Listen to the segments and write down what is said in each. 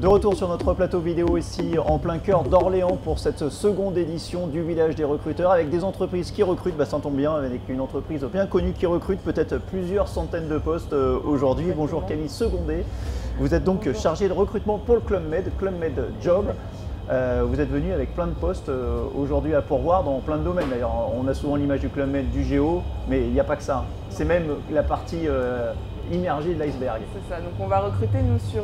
De retour sur notre plateau vidéo ici en plein cœur d'Orléans pour cette seconde édition du village des recruteurs avec des entreprises qui recrutent, ça tombe bien, avec une entreprise bien connue qui recrute peut-être plusieurs centaines de postes aujourd'hui. Bonjour Camille Secondé, vous êtes donc chargée de recrutement pour le Club Med Job. Vous êtes venu avec plein de postes aujourd'hui à pourvoir dans plein de domaines. D'ailleurs, on a souvent l'image du Club Med, du géo, mais il n'y a pas que ça. C'est même la partie immergée de l'iceberg. C'est ça, donc on va recruter nous sur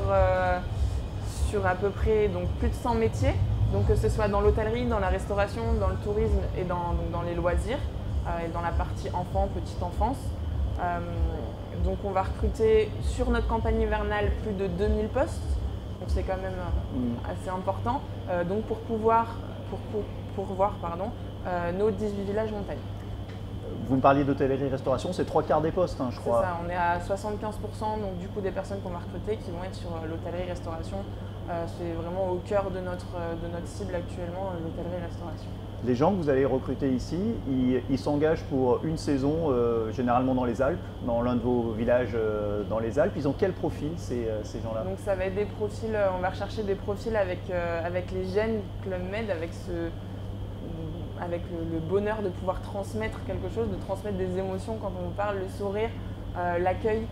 à peu près donc, plus de 100 métiers, donc que ce soit dans l'hôtellerie, dans la restauration, dans le tourisme et dans les loisirs, et dans la partie enfant, petite enfance. Donc on va recruter sur notre campagne hivernale plus de 2000 postes, donc c'est quand même assez important, donc pour pourvoir nos 18 villages montagnes. Vous me parliez d'hôtellerie-restauration, c'est 3/4 des postes, je crois. C'est ça, on est à 75% donc, du coup, des personnes qu'on va recruter qui vont être sur l'hôtellerie-restauration. C'est vraiment au cœur de notre cible actuellement, l'hôtellerie-restauration. Les gens que vous allez recruter ici, ils s'engagent pour une saison, généralement dans les Alpes, dans l'un de vos villages dans les Alpes. Ils ont quel profil ces gens-là? Donc ça va être des profils, on va rechercher des profils avec les gènes Club Med, avec le bonheur de pouvoir transmettre quelque chose, de transmettre des émotions quand on parle, le sourire, l'accueil,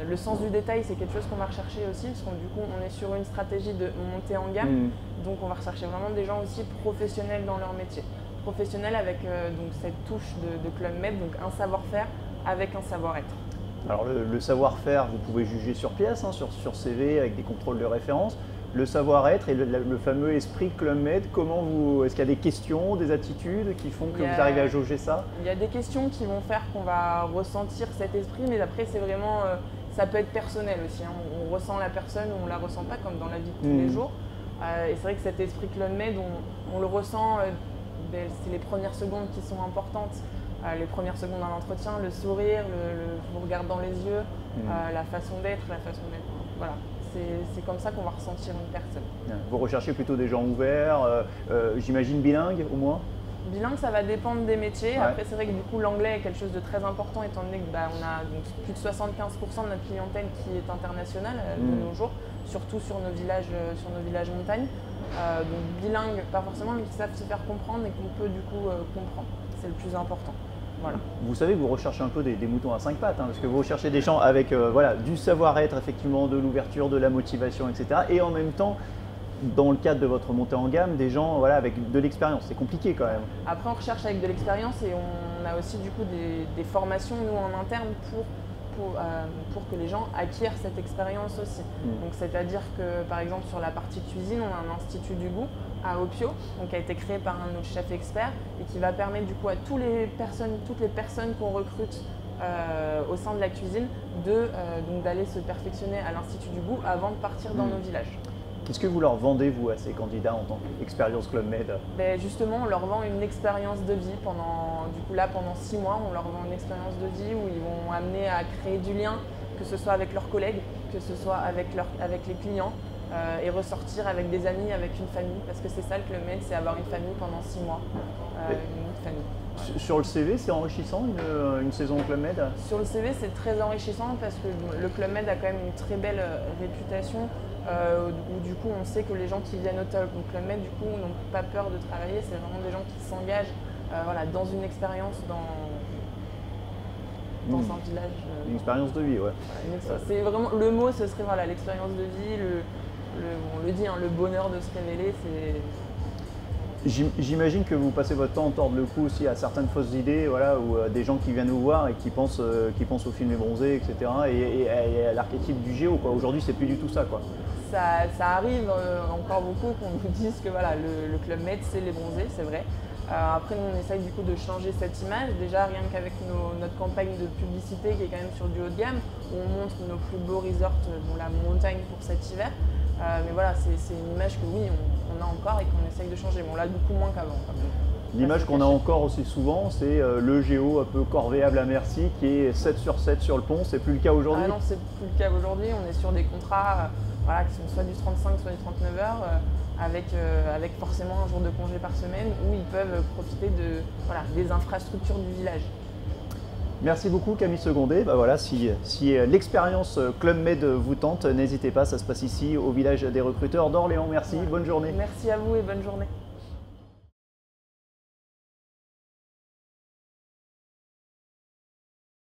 le sens du détail, c'est quelque chose qu'on va rechercher aussi, parce qu'on du coup on est sur une stratégie de montée en gamme, donc on va rechercher vraiment des gens aussi professionnels dans leur métier. Professionnels avec donc cette touche de Club Med, donc un savoir-faire avec un savoir-être. Alors le savoir-faire, vous pouvez juger sur pièce, sur CV avec des contrôles de référence. Le savoir-être et le fameux esprit Club Med, est-ce qu'il y a des questions, des attitudes qui font que vous arrivez à jauger ça? Il y a des questions qui vont faire qu'on va ressentir cet esprit, mais après c'est vraiment, ça peut être personnel aussi. On ressent la personne ou on ne la ressent pas comme dans la vie de tous les jours. Et c'est vrai que cet esprit Club Med, on le ressent, c'est les premières secondes qui sont importantes. Les premières secondes d'un entretien, le sourire, le regard dans les yeux, la façon d'être, voilà. C'est comme ça qu'on va ressentir une personne. Vous recherchez plutôt des gens ouverts, j'imagine bilingues au moins? Bilingue, ça va dépendre des métiers. Ouais. Après, c'est vrai que du coup, l'anglais est quelque chose de très important étant donné que on a donc, plus de 75% de notre clientèle qui est internationale de nos jours, surtout sur nos villages montagnes. Donc bilingue, pas forcément, mais qui savent se faire comprendre et qu'on peut du coup comprendre. C'est le plus important. Voilà. Vous savez que vous recherchez un peu des moutons à 5 pattes, parce que vous recherchez des gens avec du savoir-être, effectivement, de l'ouverture, de la motivation, etc. Et en même temps, dans le cadre de votre montée en gamme, des gens avec de l'expérience. C'est compliqué quand même. Après, on recherche avec de l'expérience et on a aussi du coup des formations, nous, en interne pour que les gens acquièrent cette expérience aussi. Donc, c'est-à-dire que, par exemple, sur la partie cuisine, on a un institut du goût à Opio, donc qui a été créé par un de nos chefs experts et qui va permettre du coup à toutes les personnes qu'on recrute au sein de la cuisine d'aller se perfectionner à l'institut du goût avant de partir dans nos villages. Qu'est-ce que vous leur vendez, vous, à ces candidats en tant qu'expérience Club Med? Justement, on leur vend une expérience de vie pendant 6 mois. On leur vend une expérience de vie où ils vont amener à créer du lien, que ce soit avec leurs collègues, que ce soit avec les clients, et ressortir avec des amis, avec une famille. Parce que c'est ça le Club Med, c'est avoir une famille pendant 6 mois. Une famille. Ouais. Sur le CV, c'est enrichissant une saison Club Med? Sur le CV, c'est très enrichissant parce que le Club Med a quand même une très belle réputation. Où du coup on sait que les gens qui viennent au Club Med du coup n'ont pas peur de travailler, c'est vraiment des gens qui s'engagent dans une expérience dans un village. Une expérience de vie, ouais. C'est vraiment le mot, ce serait l'expérience de vie, on le dit, le bonheur de se révéler. J'imagine que vous passez votre temps à tordre le cou aussi à certaines fausses idées, ou des gens qui viennent vous voir et qui pensent au film Les Bronzés, etc. et à l'archétype du géo. Aujourd'hui, c'est plus du tout ça, quoi. Ça arrive encore beaucoup qu'on nous dise que le Club Med, c'est Les Bronzés, c'est vrai. Après, nous, on essaye du coup de changer cette image. Déjà, rien qu'avec notre campagne de publicité qui est quand même sur du haut de gamme, où on montre nos plus beaux resorts, la montagne pour cet hiver. Mais voilà, c'est une image que oui, on a encore et qu'on essaye de changer. Bon, on l'a beaucoup moins qu'avant. L'image qu'on a encore aussi souvent, c'est le géo un peu corvéable à merci qui est 7 sur 7 sur le pont. C'est plus le cas aujourd'hui? Ah non, c'est plus le cas aujourd'hui. On est sur des contrats qui sont soit du 35, soit du 39 heures, avec forcément un jour de congé par semaine où ils peuvent profiter des infrastructures du village. Merci beaucoup Camille Secondé. Bah voilà, si l'expérience Club Med vous tente, n'hésitez pas, ça se passe ici au village des recruteurs d'Orléans. Merci, bonne journée. Merci à vous et bonne journée.